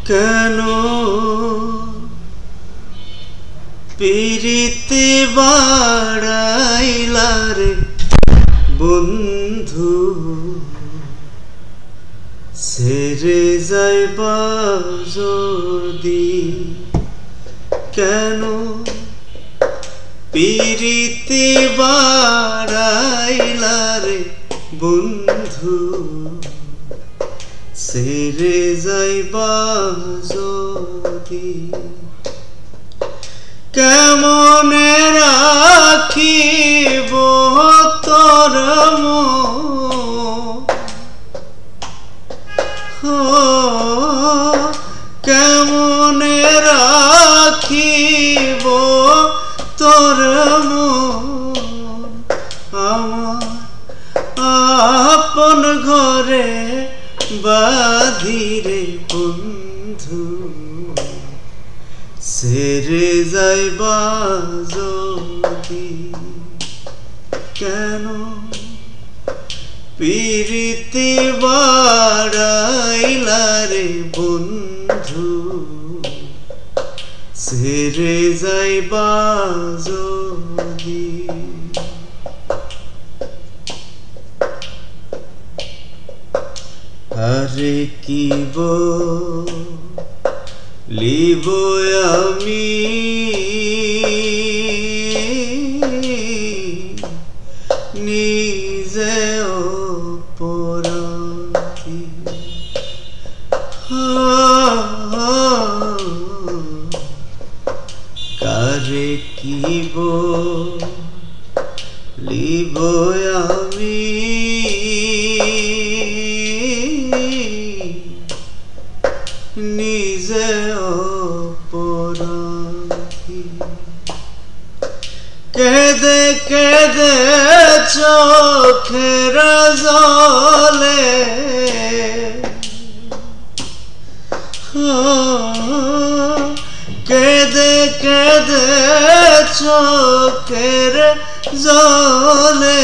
কেন পিরিতি বাড়াইলা রে বন্ধু ছেড়ে যাইবা যদি কেন পিরিতি বাড়াইলা রে বন্ধু ছেড়ে যাইবা যদি কেমনে রাখিব তোর কেমনে রাখিব তোর আমার আপন ঘরে বাঁধিরে বন্ধু ছেড়ে যাইবা যদি কেন পিরিতি বাড়াইলা রে বন্ধু ছেড়ে যাইবা যদি আরে কি লিব আমি নিজে অপরাধী কারে কি লিব আমি নিজে অপরাধী কেঁদে কেঁদে চোখের জলে কেঁদে কেঁদে চোখের জলে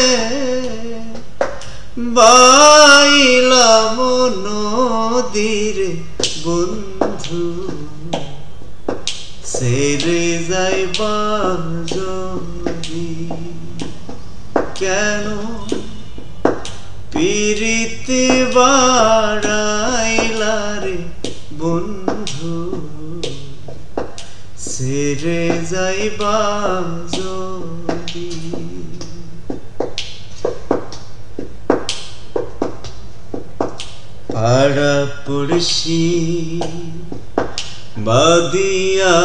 বাইলাম নদীরে বন্ধু ছেড়ে যাইবা যদি কেন পিরিতি বাড়াইলা রে বন্ধু ছেড়ে যাইবা যদি পাড়া পড়শি বাদিয়া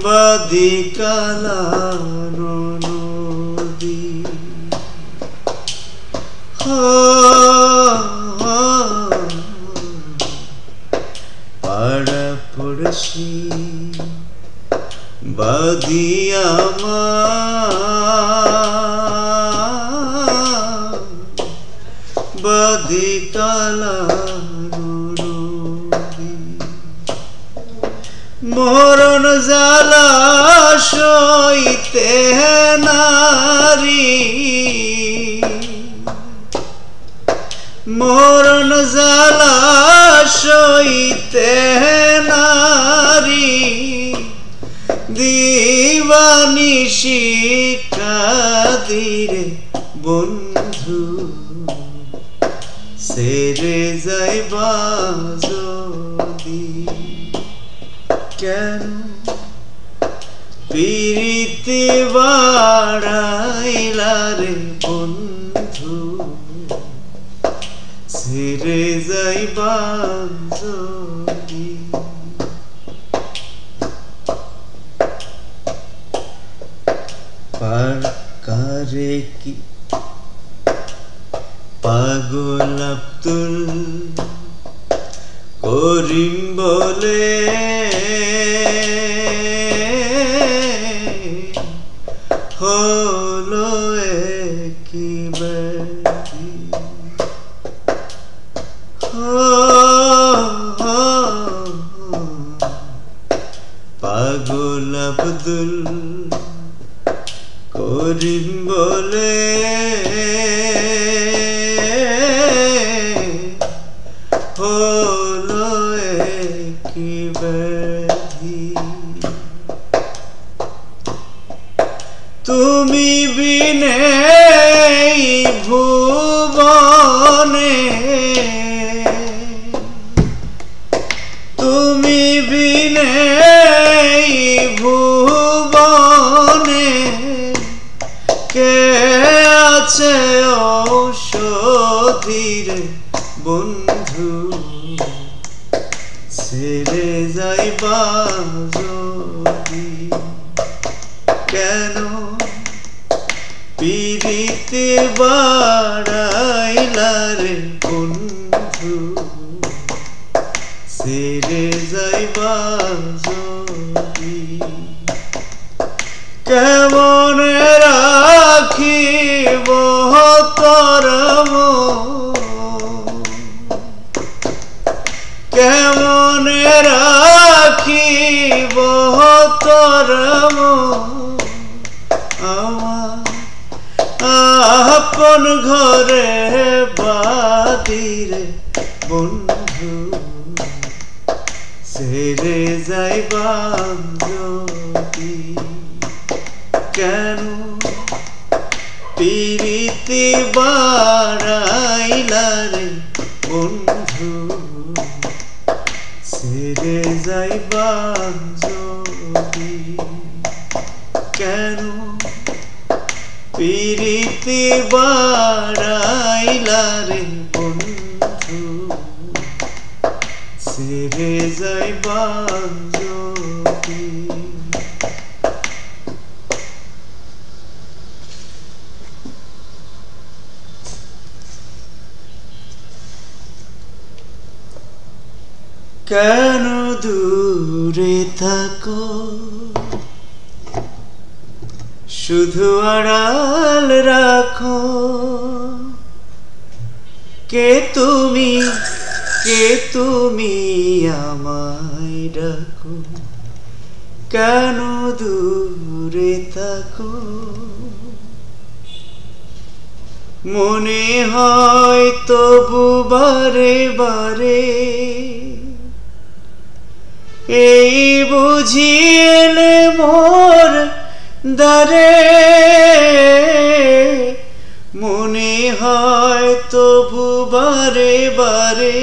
বাদি কালা নদী পাড়া পড়শি বাদিয়া বাদি কালা মরণ জ্বালা সইতে নারী মরণ জ্বালা সইতে নারী দিবানিশি কাদিরে বন্ধু ছেড়ে যাইবা যদি কেন পিরিতি বাড়াইলা রে বন্ধু ছেড়ে যাইবা যদি কারে কি পাগল আব্দুল করিম বলে হলো কি ব্যাধি পাগল আব্দুল করিম বলে ভুবনে তুমি বিনে ভুবনে কে আছে ঔষধীর বন্ধু ছেড়ে যাইবা যদি কেন পিরিতে বাড়াইলা রে বন্ধু ছেড়ে যাইবা যদি কেমন রাখিব করম কেমন রাখিব করম আমার আপন ঘরে বাদিরে বন্ধু ছেড়ে যাইবা যদি কেন পিরিতি বাড়াইলা রে বন্ধু ছেড়ে যাইবা যদি কেন পিরিতি বাড়াইলা রে বন্ধু ছেড়ে যাইবা যদি কেন দূরে থাকো শুধু আড়াল রাখো কে তুমি আমায় ডাকো কেন দূরে থাকো মনে হয় তবু বারে বারে এই বুঝিলে মোর দ্বারে মনে হয় তবু বারে বারে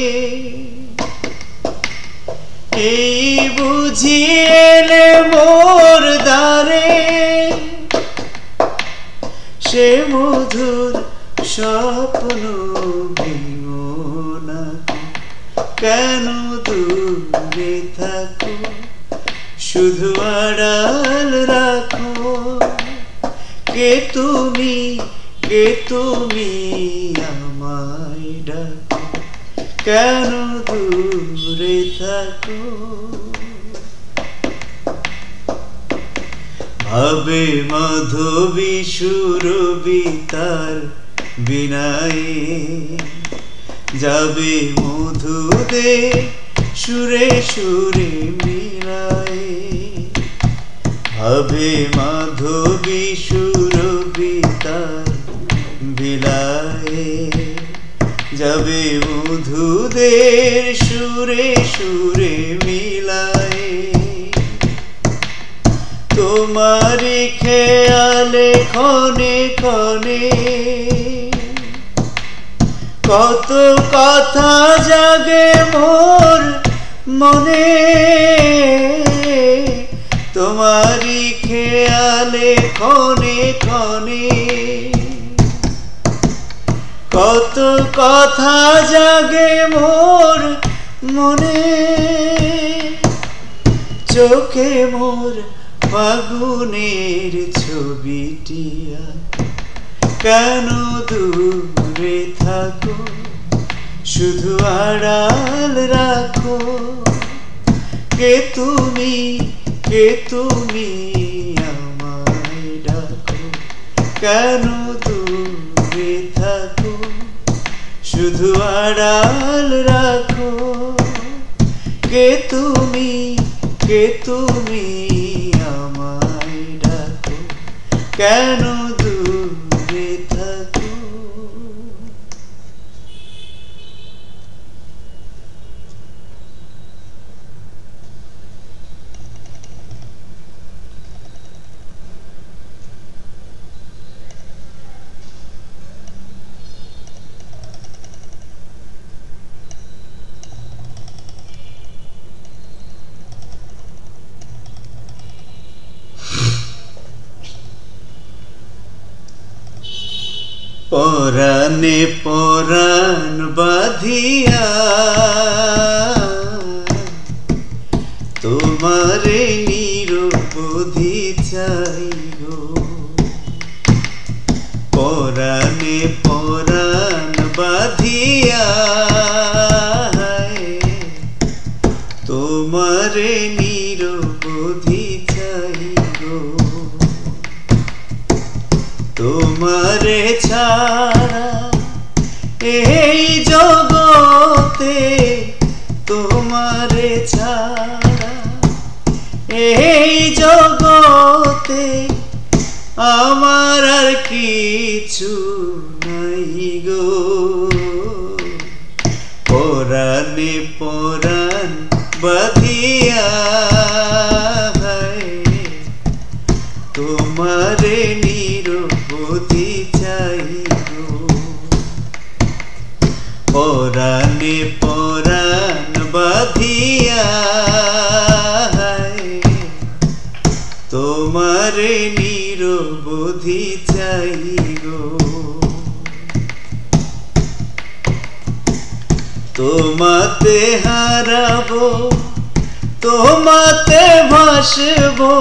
এই বুঝিলে মোর দ্বারে সে মধুর স্বপ্ন ভেঙো কেন দূরে থাকো শুধু আড়াল রাখো কে তুমি আমায় ডাকো কেন দূরে থাকো ভাবে মাধবী সুরবি তার বিনায়ে যাবে মধু দে সুরে সুরে মিলায়ে ভাবে মাধবী সুরবি তার বিলায়ে যাবে মধুদের সুরে সুরে মিলায়ে তোমারি খেয়ালে ক্ষণে ক্ষণে কত কথা জাগে মোর মনে তোমারি খেয়ালে ক্ষণে ক্ষণে কত কথা জাগে মোর মনে চোখে মোর ফাগুনের ছবিটিয়া কেন দূরে থাকো শুধু আড়াল রাখো কে তুমি আমায় ডাকো কেন দূরে থাকো শুধু আড়াল রাখো কে তুমি আমায় ডাকো কেন দূরে থাকো পরাণে পরাণ বাঁধিয়া তোমারে নিরবধি চাই গো। পরাণে পরাণ বাঁধিয়া তোমারে নিরবধি চাই গো। তোমারে ছাড়া এই জগতে, তোমারে ছাড়া এই জগতে আমার আর কিছু নাই গো। পরাণে পরাণ বাঁধিয়া তোমারে নিরবধি চাই গো। পরাণে পরাণ বাঁধিয়া তোমারে নিরবধি চাই গো। তোমাতে হারাবো, তোমাতে ভাসবো,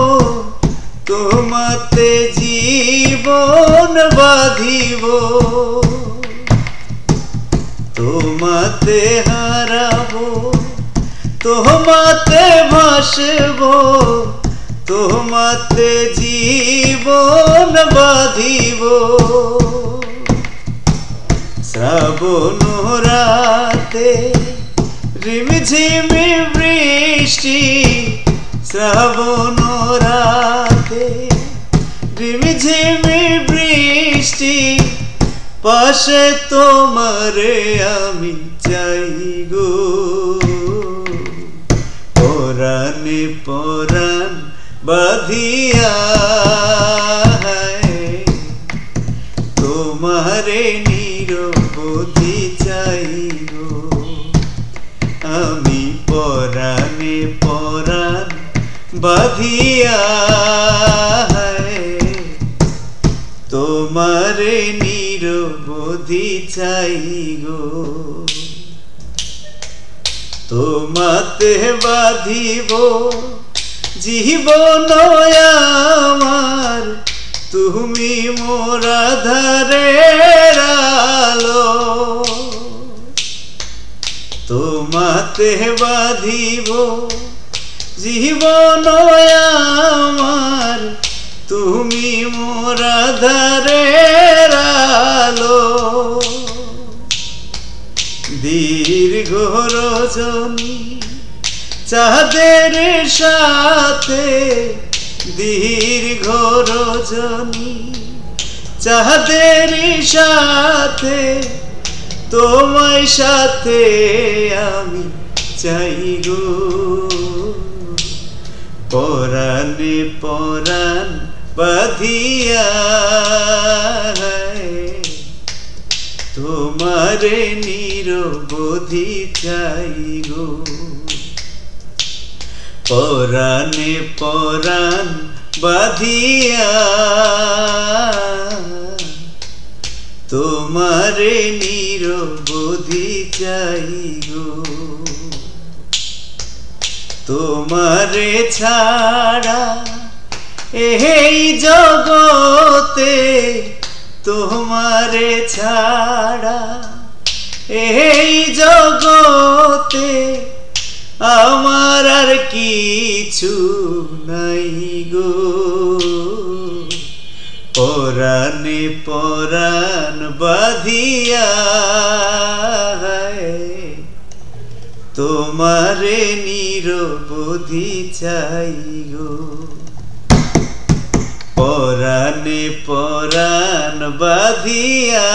তোমাতে জীবন বাঁধিব। তোমাতে হারাবো, তোমাতে ভাসবো, তোমাতে জীবন বাঁধিব। শ্রাবণ রাতে রিমঝিমি বৃষ্টি, শ্রাবণ রাতে রিমঝিমি বৃষ্টি, পাশে তোমারে আমি চাই গো। পরাণে পরাণ বাঁধিয়া তোমারে নিরবধি চাই গো। আমি পরাণে পরাণ বাঁধিয়া তোমারে নিরবধি চাই গো। তোমাতে বাঁধিব জীবন আমার, তুমি মোর আধারের আলো। তোমাতে বাঁধিব জীবন আমার, তুমি মোর আধারের আলো। দীর্ঘ রজনী চাঁদের সাথে, দীর্ঘ রজনী চাঁদের সাথে, তোমায় সাথে আমি চাই গো। পরাণে পরাণ বাঁধিয়া তোমারে নিরবধি চাই গো। পরাণে পরাণ বাঁধিয়া তোমারে নিরবধি চাই গো। তোমারে ছাড়া এই জগতে, তোমারে ছাড়া এই জগতে আমার আর কিছু নাই গো। পরাণে পরাণ বাঁধিয়া তোমারে নিরবধি চাই গো। পরাণে পরাণ বাঁধিয়া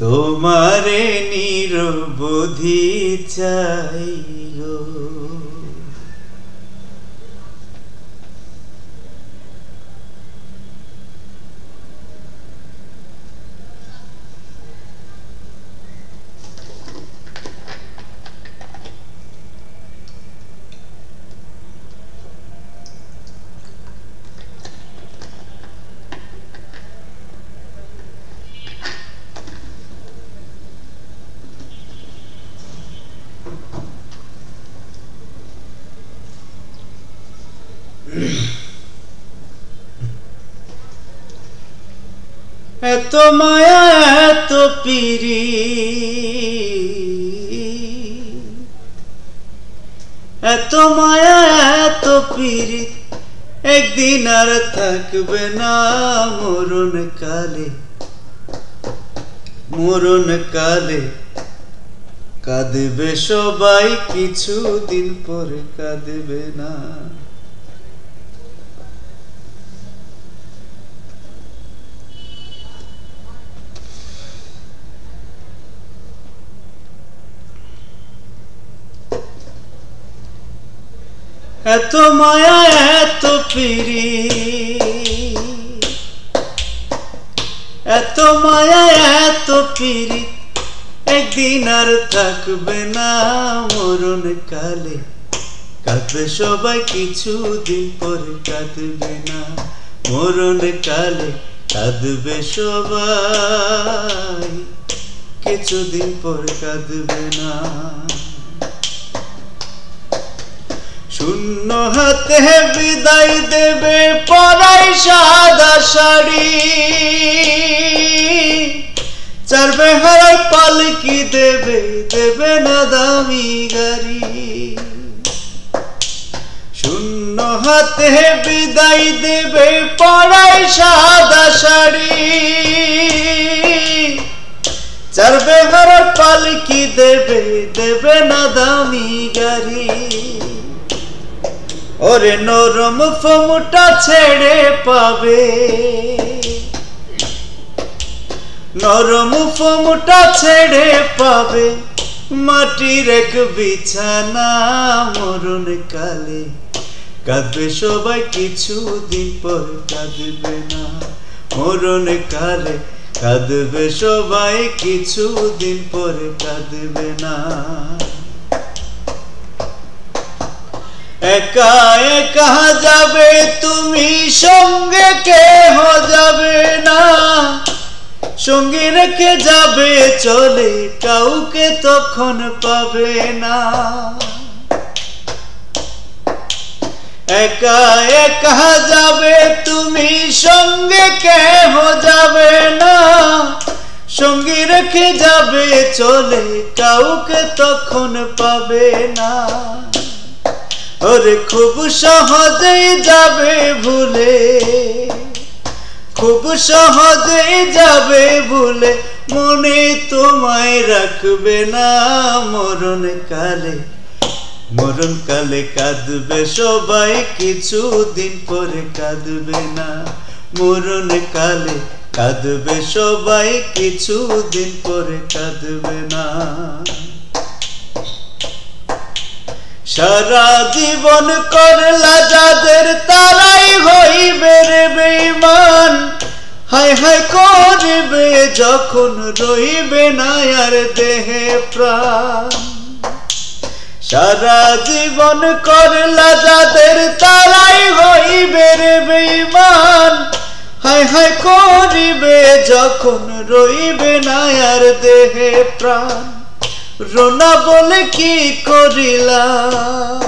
তোমারে নিরবধি চাই গো। এত মায়া এত পিরি, এত মায়া এত পিরি, একদিন আর থাকবে না মরণ কালে। মরণ কালে কাঁদবে সবাই, কিছুদিন পরে কাঁদবে না। এত মায়া এত পিরি, এত মায়া এত পিরি, একদিন আর থাকবে না মরণ কালে। কাঁদবে সবাই, কিছুদিন পরে কাঁদবে না। মরণ কালে কাঁদবে সবাই, কিছুদিন পরে কাঁদবে না। শূন্য হাতে বিদায় দেবে পরাই সাদা শাড়ি, চার বেহারার পালকি দেবে, দেবে না দামি গাড়ি। শূন্য হাতে বিদায় দেবে পরাই সাদা শাড়ি, চার বেহারার পালকি দেবে, দেবে না দামি গাড়ি। ওরে নরম ফোমটা ছেড়ে পাবে, নরম ফোমটা ছেড়ে পাবে, মাটির এক বিছানা। মরণ কালে কাঁদবে সবাই, কিছুদিন পর কাঁদবে না। মরণ কালে কাঁদবে সবাই, কিছুদিন পরে কাঁদবে না। একা একা যাবে তুমি, সঙ্গে কেহ যাবে না। সঙ্গী রেখে যাবে চলে, কাউকে তখন পাবে না। একা একা যাবে তুমি, সঙ্গে কেহ যাবে না। সঙ্গী রেখে যাবে চলে, কাউকে তখন পাবে না। ওরে খুব সহজেই যাবে ভুলে, খুব সহজেই যাবে ভুলে, মনে তোমায় রাখবে না। মরণ কালে, মরণ কালে কাঁদবে সবাই, কিছুদিন পরে কাঁদবে না। মরণ কালে কাঁদবে সবাই, কিছুদিন পরে কাঁদবে না। সারা জীবন করলা যাদের, তারাই হইবে রে বেঈমান। হায় হায় করবে যখন রইবে না আর দেহে প্রাণ। সারা জীবন করলা যাদের, তারাই হইবে রে বেঈমান। হায় হায় করিবে যখন রইবে না আর দেহে প্রাণ। রোনা বলে কি করিলাম,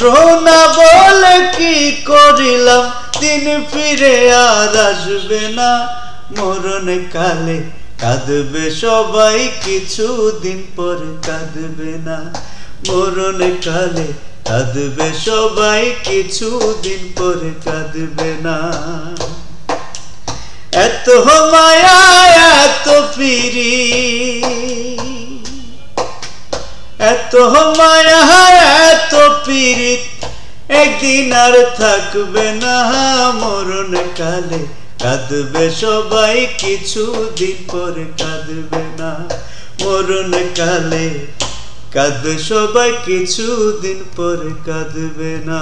রোনা বলে কি করিলাম, দিন ফিরে আর আসবে না। মরণ কালে কাঁদবে সবাই, কিছুদিন পরে কাঁদবে না। মরণ কালে কাঁদবে সবাই, কিছুদিন পরে কাঁদবে না। এত মায়া এত পিরি, এত মায়া এত পিরিত, একদিন আর থাকবে না। মরণ কালে কাঁদবে সবাই, কিছুদিন পরে কাঁদবে না। মরণ কালে কাঁদবে সবাই, কিছুদিন পরে কাঁদবে না।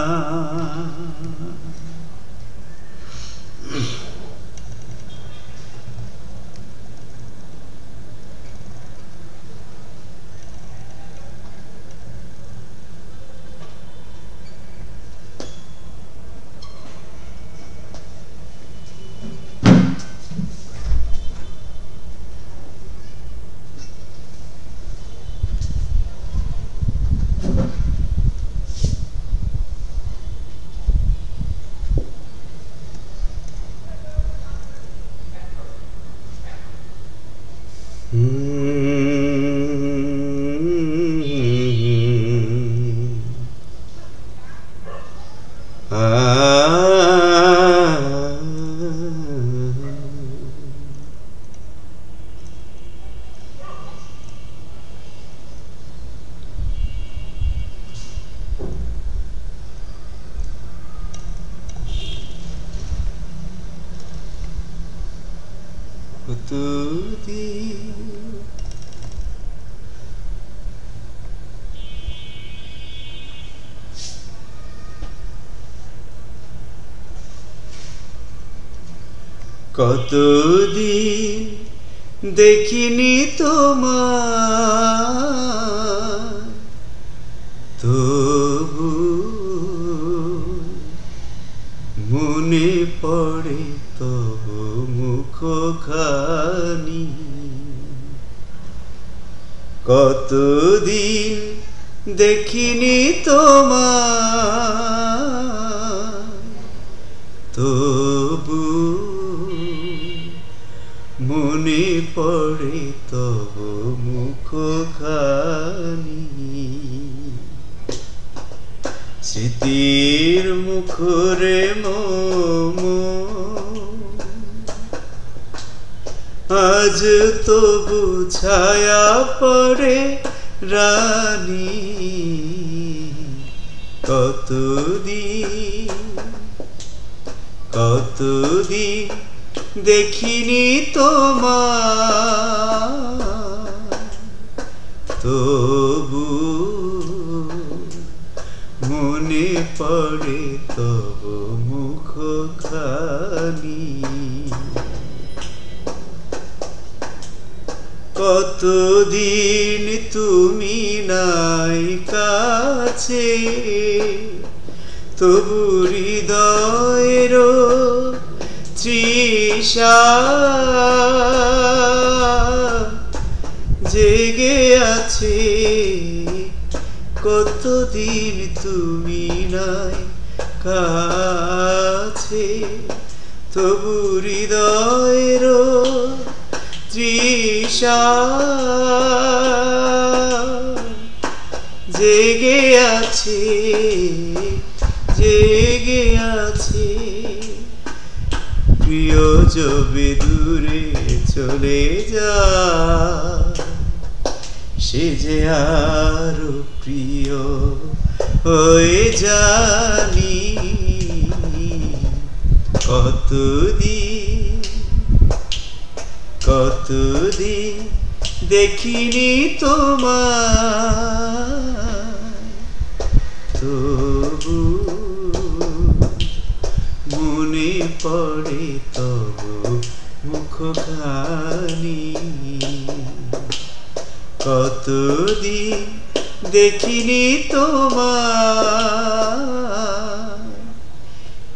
কতদিন দেখিনি তোমায়, তবু মনে পড়ে তবু মুখখানি। কতদিন দেখিনি তোমায়, তবু মনে পড়ে তবু মুখখানি। স্মৃতির মুখরে মোম আজ তবু ছায়া পড়ে রানী। কতদিন কতদিন দেখিনি তোমায়, তবু মনে পড়ে তবু মুখখানি। কতদিন তুমি নাই কাছে, তবু হৃদয়ের তৃষা জেগে আছে। কতদিন তুমি নাই কাছে, তবু হৃদয়ের তৃষা জেগে আছে, জেগে আছে। প্রিয় যবে দূরে চলে যায়, সে যে আরো প্রিয় হয়ে জানি। কতদিন কতদিন দেখিনি তোমায়, তবু মনে পড়ে তবু মুখখানি। কতদিন দেখিনি তোমায়,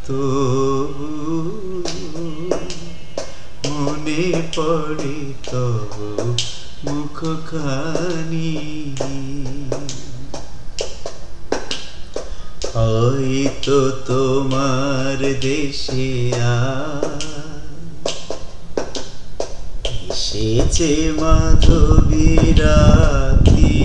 তবু মনে পড়ে তবু মুখখানি। হয়তো তোমার দেশে এসেছে মাধবী রাতি,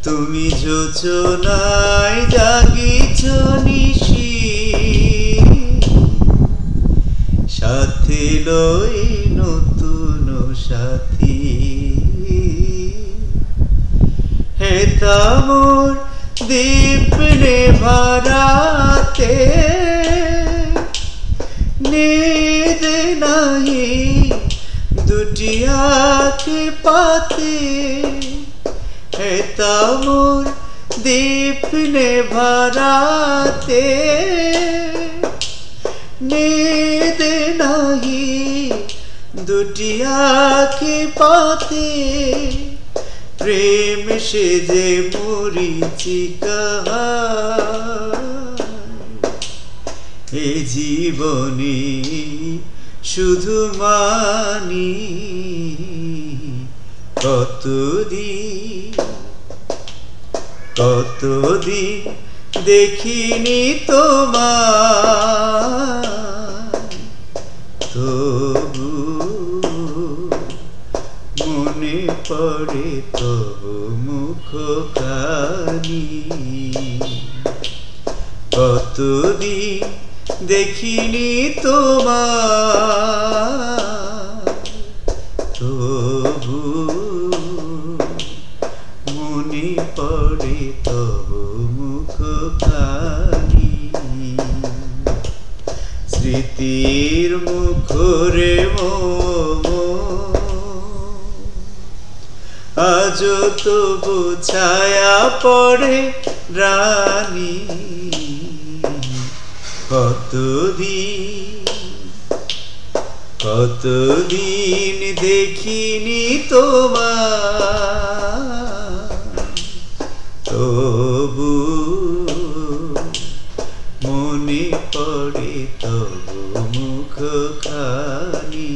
তুমি যোচনায় জাগিছ নিশি, সাথে লই নতুন সাথী। হেতা মোর দীপ নেভারাতে, নিদ নাহি দুটি আঁখি পাতে। হেতা মোর দীপ নেভারাতে, নিদ নাহি দুটি আঁখি পাতে। প্রেম সে যে মরিচিকা, এ জীবনে শুধু মানি। কতদিন কতদিন দেখিনি তোমায়, তবু পড়ে তবু মুখখানি কতদিন দেখিনি তোমার তবু মনে পড়ে তবু মুখখানি স্মৃতির মুখরে আজ তবু ছায়া পড়ে রানী কতদিন দেখিনি তোমার তবু মনে পড়ে তবু মুখখানি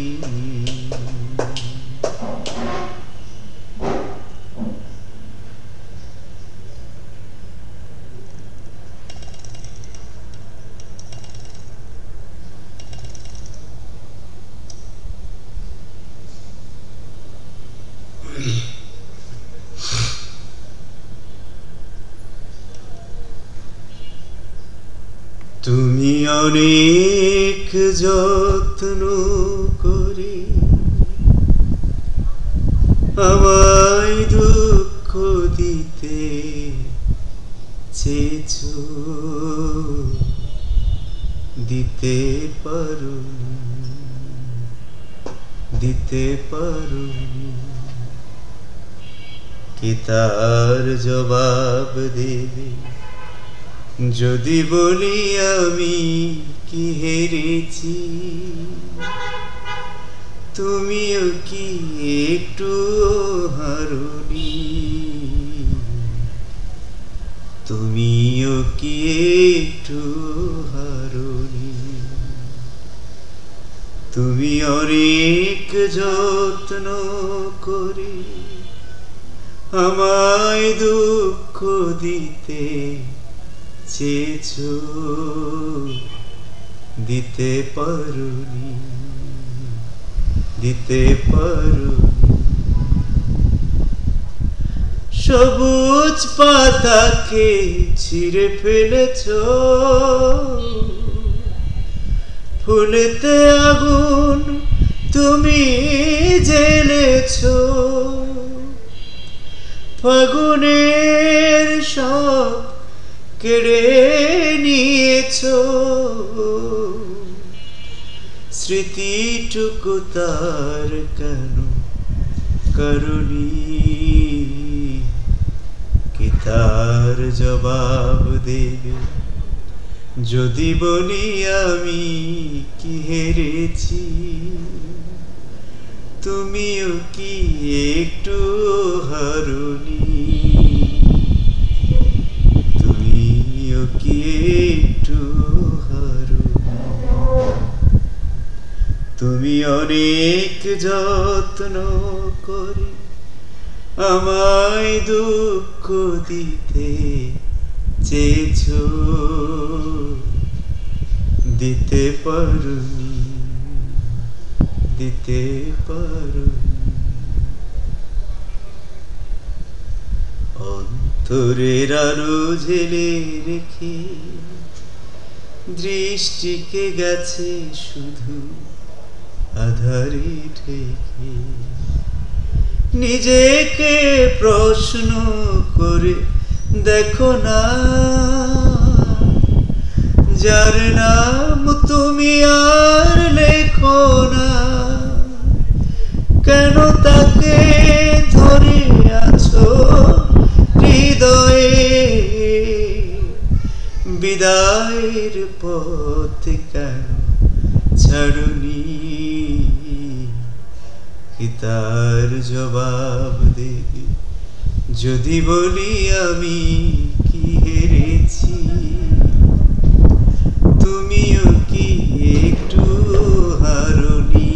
তুমি অনেক যত্ন করে আমায় দুঃখ দিতে চেয়েছো দিতে পারোনি কি তার জবাব দেবে যদি বলি আমি কি হেরেছি তুমিও কি একটু হারোনি তুমিও কি একটু হারোনি তুমি অনেক যত্ন করে আমায় দুঃখ দিতে চেয়েছো দিতে পারোনি সবুজ পাতাকে ছিঁড়ে ফেলেছো ফুলেতে আগুন তুমি জ্বেলেছো ফাগুনের সব কেড়ে নিয়েছো স্মৃতিটুকু তার কেন করুনি কি তার জবাব দেবে যদি বলি আমি কি হেরেছি তুমিও কি একটু হারোনি তুমিও কি একটু হারোনি তুমি অনেক যত্ন করে আমায় দুঃখ দিতে চেয়েছো দিতে পারোনি অন্তরের আলো ঝেলে রেখে দৃষ্টিকে গেছে শুধু আধারে ঢেকে নিজেকে প্রশ্ন করে দেখো না যার নাম তুমি আর লেখো না কেন তাকে ধরে আছো হৃদয়ে বিদায়ের পথ কেন ছাড়ুনি কি তার জবাব দেবে যদি বলি আমি কি হেরেছি তুমিও কি একটু হারোনি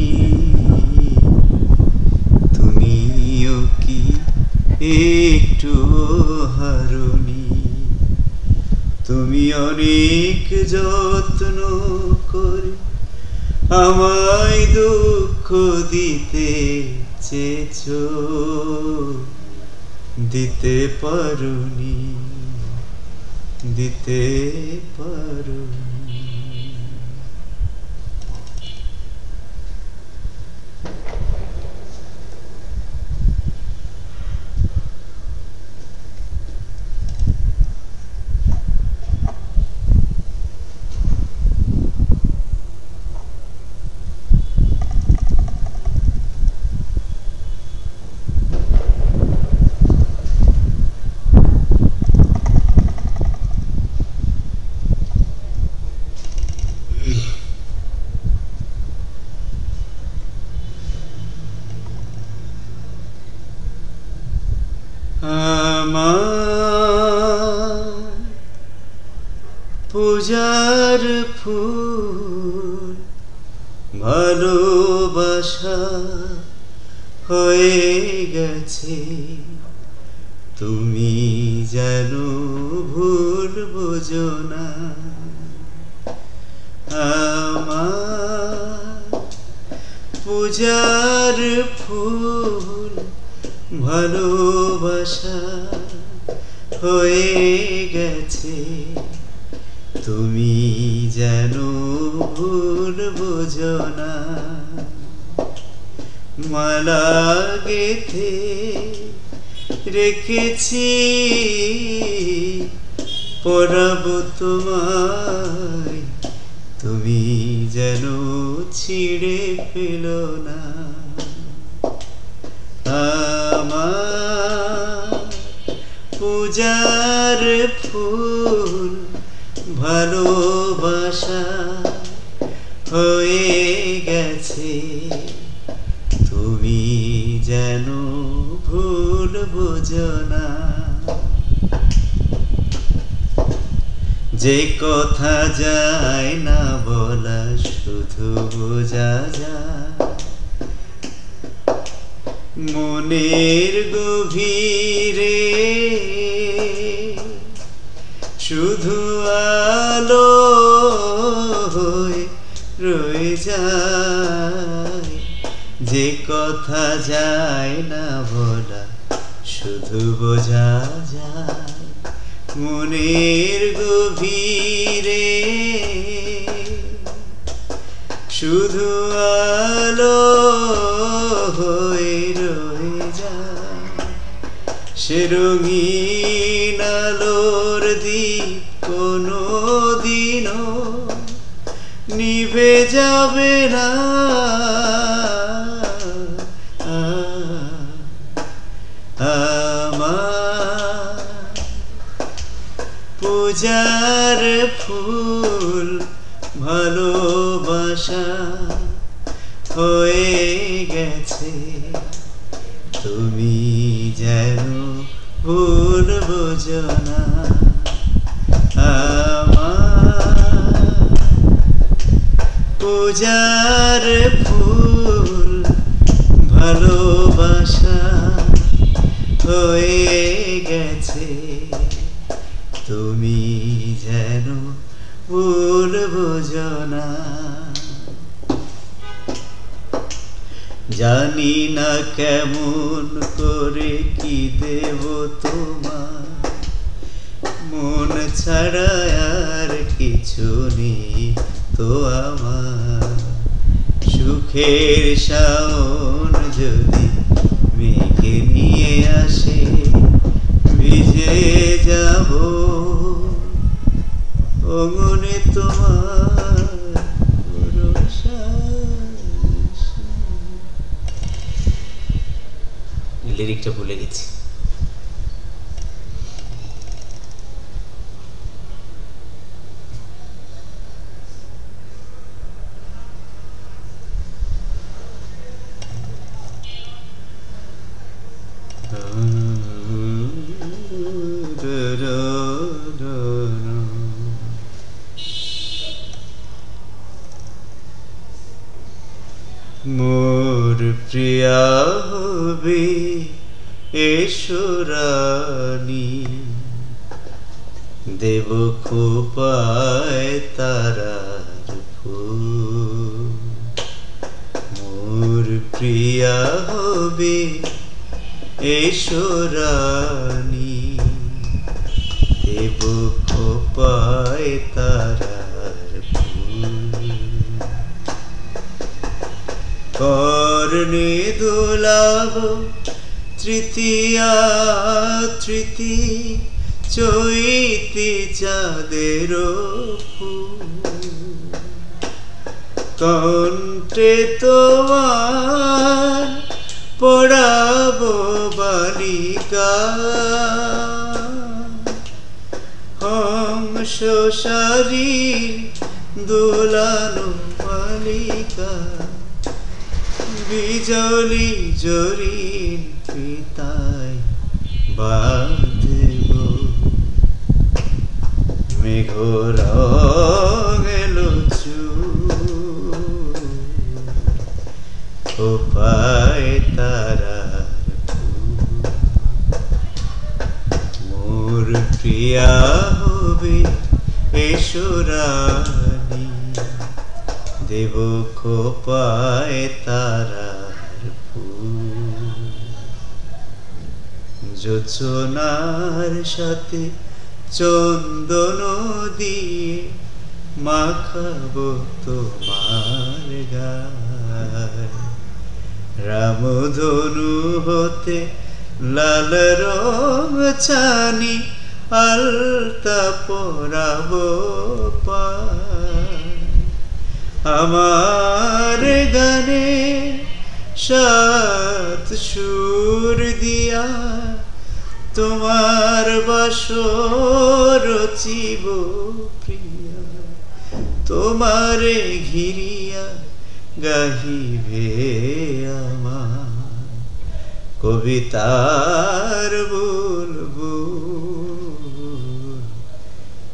তুমিও কি একটু হারোনি তুমি অনেক যত্ন করে আমায় দুঃখ দিতে চেয়েছো দিতে পারোনি, দিতে পারোনি। আমার পূজার ফুল ভালোবাসা হয়ে গেছে, তুমি যেন ভুল বোঝো না। আমার পূজার ফুল ভালোবাসা হয়ে গেছে, তুমি যেন ভুল বোঝো না। মালা গেঁথে রেখেছি পরাবো তোমায়, তুমি যেন ছিঁড়ে ফেলো না। আমার পূজার ফুল ভালোবাসা হয়ে গেছে, তুমি যেন ভুল বোঝো না। যে কথা যায় না বলা শুধু বোঝা যায়, মনের গভীরে শুধু আলো হয়ে রয়ে যায়। যে কথা যায় না বলা শুধু বোঝা যায়, মনের গভীরে শুধু আলো হয়ে রয়ে যায়। সে রঙিন আলোর দ্বীপ কোনো দিনও নিভে যাবে না। আমার পূজার ফুল ভালোবাসা হয়ে গেছে, তুমি যেন ভুল বোঝো না। আমার পূজার ফুল ভালোবাসা হয়ে গেছে, তুমি যেন ভুল বোঝো না। জানি না কেমন করে কি দেব তোমার, মন ছাড়া আর কিছু নেই তো আমার। সুখের শাওন যদি মেঘে নিয়ে আসে, ভিজে যাব অঙ্গনে তোমার ভরসা। লিরিকটা ভুলে গেছি। মোর প্রিয়া হবে এসো রানী, দেব খোপায় তারার ফুল। মোর প্রিয়া হবে এসো রানী, দেব খোপায় তারার ফুল। কর্ণে দোলাব তৃতীয়া তৃতী, চৈতি চাঁদের ফুল। কণ্ঠে তোমার পড়াব বালিকা, হংস শরীর দোলানো বালিকা। বিজলি জরির পিতায় বাঁধব, মেঘর এলো খোপায় তারার ফুল। মোর প্রিয়া হবে এসো রানী, দেব খোপায় তারার ফুল। জোছনার সাথে চন্দন দিয়ে মাখাবো তোমার গায়, রামধনু হতে লাল রং ছানি আলতা পরাবো পায়। আমার গানে সাত সুর দিয়া তোমার বাসর রচিব প্রিয়া, তোমারে ঘিরিয়া গাহিবে আমার কবিতার বুলবুল,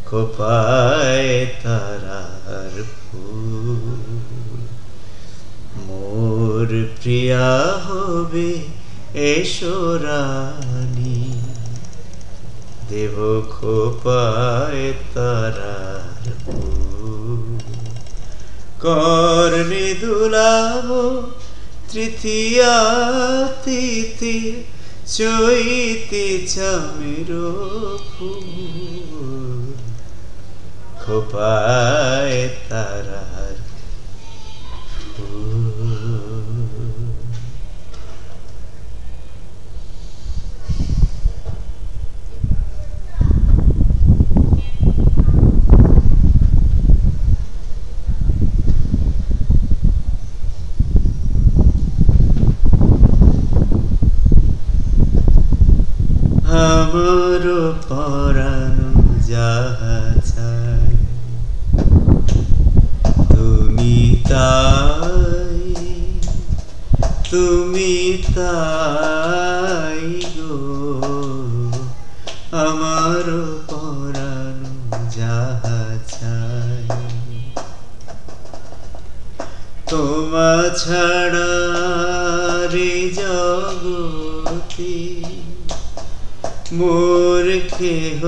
খোপায় তারার ফুল। মোর প্রিয়া হবে এসো রানী, দেব খোপায় তারার ফুল। কর্ণে দুলাব তৃতীয়া তিথি, চৈতি চামের ফুল। খোপায় তারার ফুল। আমার পরাণ যাহা চাই তুমি তাই, তুমি তাই গো। আমার পরাণ যাহা চাই, তোমা ছাড়া রে জগতে মোর কেহ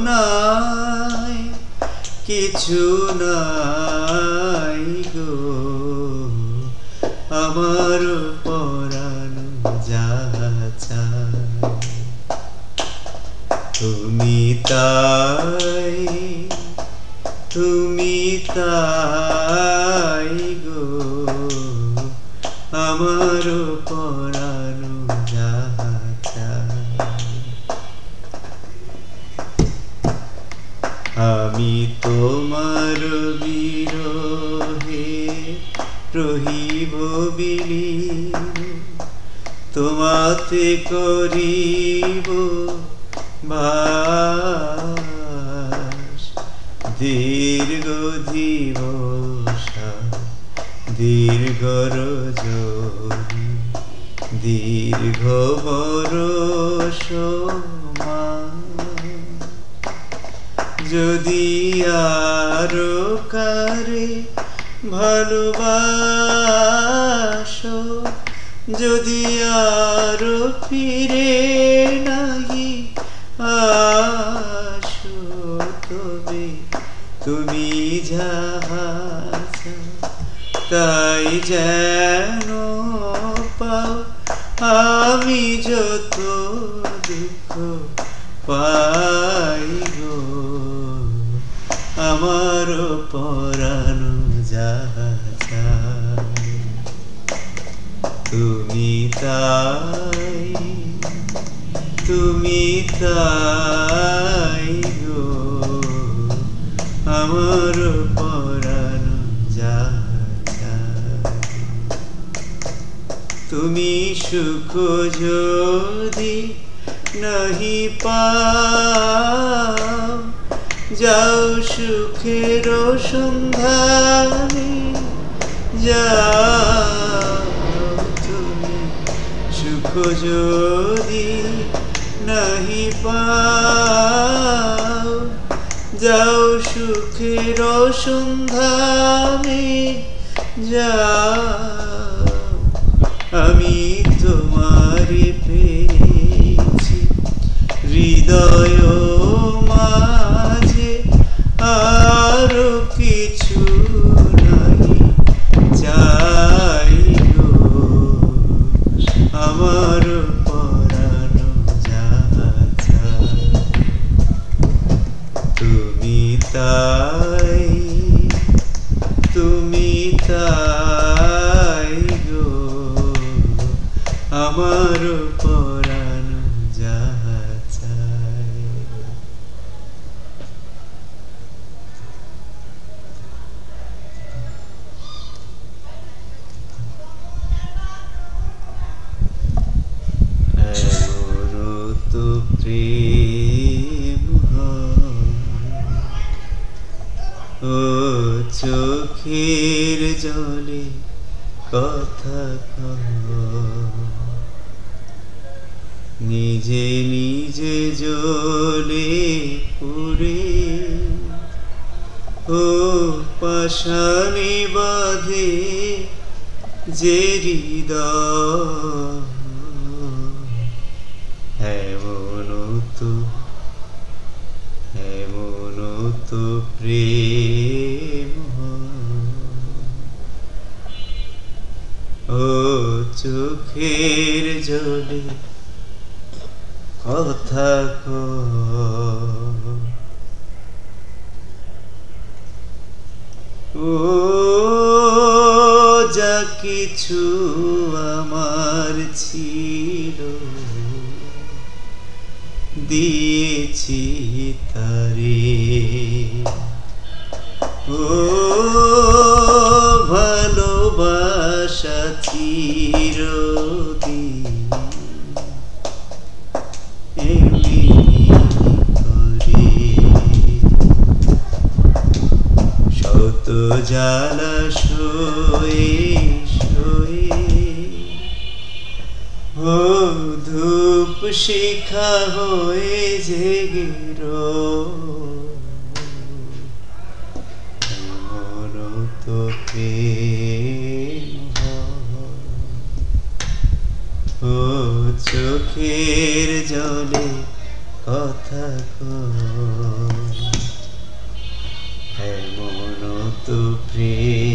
নাই, কিছু নাই গো। আমার পরাণ যাহা চাই তুমি তাই, তুমি তাই গো। আমার পরাণ যাহা চাই। আমি তোমার বিরহে রহিব বিলীন, তোমাতে করিব বাস। দীর্ঘ দিবসা দীর্ঘ রজনী, দীর্ঘ বরষ যদি আরো কারে ভালোবাসো, যদি আরো ফিরে নাহি আসো, তবে তুমি যাহা চাও তাই যেন আমি যত দুঃখ পাই গো, আমার পরাণ যাহা চায় তুমি তাই, তুমি তাই গো, আমার পরাণ যাহা চায়। তুমি সুখ যদি নাহি পাও, যাও সুখের সন্ধানে যাও। তুমি সুখ যদি নাহি পাও, যাও সুখের সন্ধানে যাও। আমি তোমারে পেয়েছি হৃদয় মাঝে, আরো কিছু নাই চাই গো, আমার পরাণ যাহা চায় তুমি তাই, তুমি তাই গো, আমার পরাণ যাহা চায়। এমন তো প্রেম ও চোখের জলে কথা নিজে নিজে জ্বলে পুড়ে, ও পাশানে বাঁধে যে হৃদয়। এমন তো প্রেম ও চোখের জলে কথা ও যা কিছু আমার ছিল দিয়েছি তারে, ও ভালোবাসা চিরদিন এমনি করে। শত জ্বালা সয়ে সয়ে ও ধূপ শিখা হয়ে জেগে এমন তো প্রেম ও চোখের জলে কথা এমন তো প্রেম।